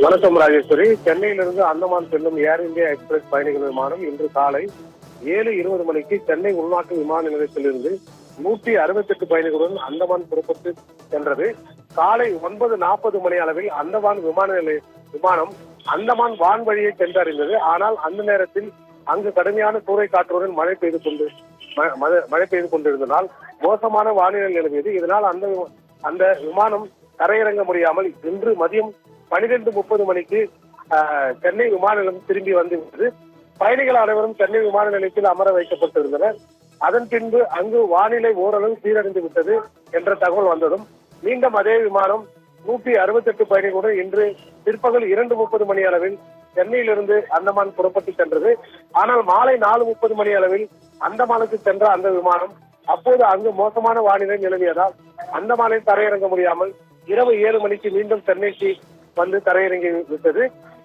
வணக்கம் ராஜேஸ்வரி. சென்னையிலிருந்து அந்தமான் செல்லும் ஏர் இந்தியா எக்ஸ்பிரஸ் பயணிகள் விமானம் இன்று காலை 7:20 மணிக்கு சென்னை உள்நாட்டு விமான நிலையத்திலிருந்து 168 பயணிகளுடன் அந்தமான் புறப்பட்டு சென்றது. காலை 9:40 மணி அளவில் அந்தமான் விமானம் அந்தமான் வான்வழியை சென்றடைந்தது. ஆனால் அந்த நேரத்தில் அங்கு கடுமையான சூறை காற்றுடன் மழை பெய்து கொண்டிருந்ததால் மோசமான வானிலை நிலவியது. இதனால் அந்த விமானம் தரையிறங்க முடியாமல் இன்று மதியம் 12:30 மணிக்கு சென்னை விமான நிலையம் திரும்பி வந்துவிட்டது. பயணிகள் அனைவரும் சென்னை விமான நிலையத்தில் அமர வைக்கப்பட்டிருந்தனர். அதன் பின்பு அங்கு வானிலை ஓரளவு சீரடைந்து விட்டது என்ற தகவல் வந்ததும் மீண்டும் அதே விமானம் 168 பயணிகளுடன் இன்று பிற்பகல் 2:30 மணி அளவில் சென்னையிலிருந்து அந்தமான் புறப்பட்டு சென்றது. ஆனால் மாலை 4:30 மணி அளவில் அந்தமானுக்கு சென்ற அந்த விமானம் அப்போது அங்கு மோசமான வானிலை நிலவியதால் அந்தமானில் தரையிறங்க முடியாமல் இரவு 7 மணிக்கு மீண்டும் சென்னைக்கு வந்து தரையிறங்கி விட்டது.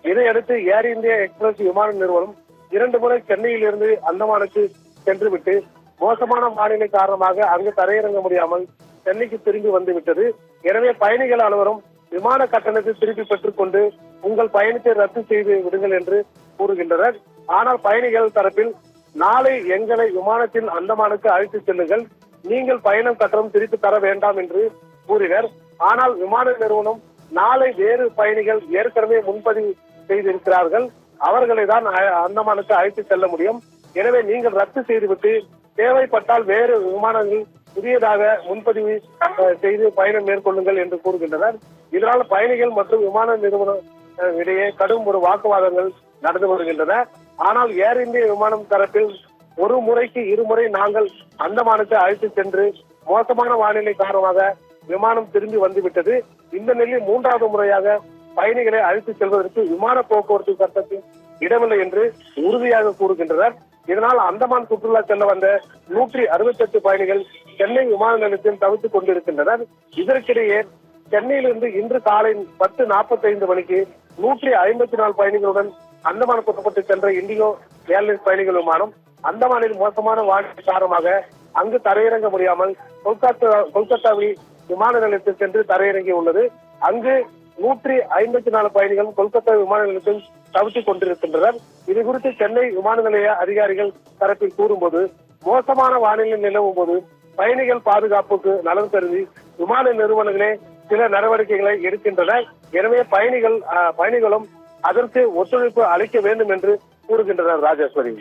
இதையடுத்து ஏர் இந்தியா எக்ஸ்பிரஸ் விமான நிறுவனம் 2 முறை சென்னையிலிருந்து அந்தமானுக்கு சென்றுவிட்டு மோசமான வானிலை காரணமாக அங்கு தரையிறங்க முடியாமல் சென்னைக்கு திரும்பி வந்துவிட்டது. எனவே பயணிகள் அனைவரும் விமான கட்டணத்தை திருப்பி பெற்றுக் கொண்டு உங்கள் பயணத்தை ரத்து செய்து விடுங்கள் என்று கூறுகின்றனர். ஆனால் பயணிகள் தரப்பில் நாளை எங்களை விமானத்தில் அந்தமானுக்கு அழைத்து செல்லுங்கள், நீங்கள் பயணம் கட்டணம் திருப்பி தர வேண்டாம் என்று கூறினர். ஆனால் விமான நிறுவனம் நாளை வேறு பயணிகள் ஏற்கனவே முன்பதிவு செய்திருக்கிறார்கள், அவர்களை தான் அந்தமானுக்கு அழைத்து செல்ல முடியும். எனவே நீங்கள் ரத்து செய்துவிட்டு தேவைப்பட்டால் வேறு விமானங்கள் புதியதாக முன்பதிவு செய்து பயணம் மேற்கொள்ளுங்கள் என்று கூறுகின்றனர். இதனால் பயணிகள் மற்றும் விமான நிறுவனம் இடையே கடும் ஒரு வாக்குவாதங்கள் நடந்து வருகின்றன. ஆனால் ஏர் இந்தியா விமானம் தரப்பில் ஒரு முறைக்கு இருமுறை நாங்கள் அந்தமானுக்கு அழைத்து சென்று மோசமான வானிலை காரணமாக விமானம் திரும்பி வந்துவிட்டது. இந்த நிலையில் 3வது முறையாக பயணிகளை அழைத்து செல்வதற்கு விமான போக்குவரத்து சட்டத்தில் இடமில்லை என்று உறுதியாக கூறுகின்றனர். இதனால் அந்தமான் சுற்றுலா செல்ல வந்த 168 பயணிகள் சென்னை விமான நிலையத்தில் தவித்துக் கொண்டிருக்கின்றனர். இதற்கிடையே சென்னையிலிருந்து இன்று காலை 10:45 மணிக்கு 154 பயணிகளுடன் அந்தமான் புறப்பட்டு சென்ற இண்டிகோ ஏர்லைன்ஸ் பயணிகள் விமானம் அந்தமானில் மோசமான வானிலை காரணமாக அங்கு தரையிறங்க முடியாமல் கொல்கத்தாவில் விமான நிலையத்தில் சென்று தரையிறங்கி உள்ளது. அங்கு 154 பயணிகள் கொல்கத்தா விமான நிலையத்தில் தவித்துக் கொண்டிருக்கின்றனர். இது குறித்து சென்னை விமான நிலைய அதிகாரிகள் தரப்பில் கூறும்போது மோசமான வானிலை நிலவும் போது பயணிகள் பாதுகாப்புக்கு நலன் கருதி விமான நிறுவனங்களே சில நடவடிக்கைகளை எடுக்கின்றன. எனவே பயணிகளும் அதற்கு ஒத்துழைப்பு அளிக்க வேண்டும் என்று கூறுகின்றனர் ராஜேஸ்வரி.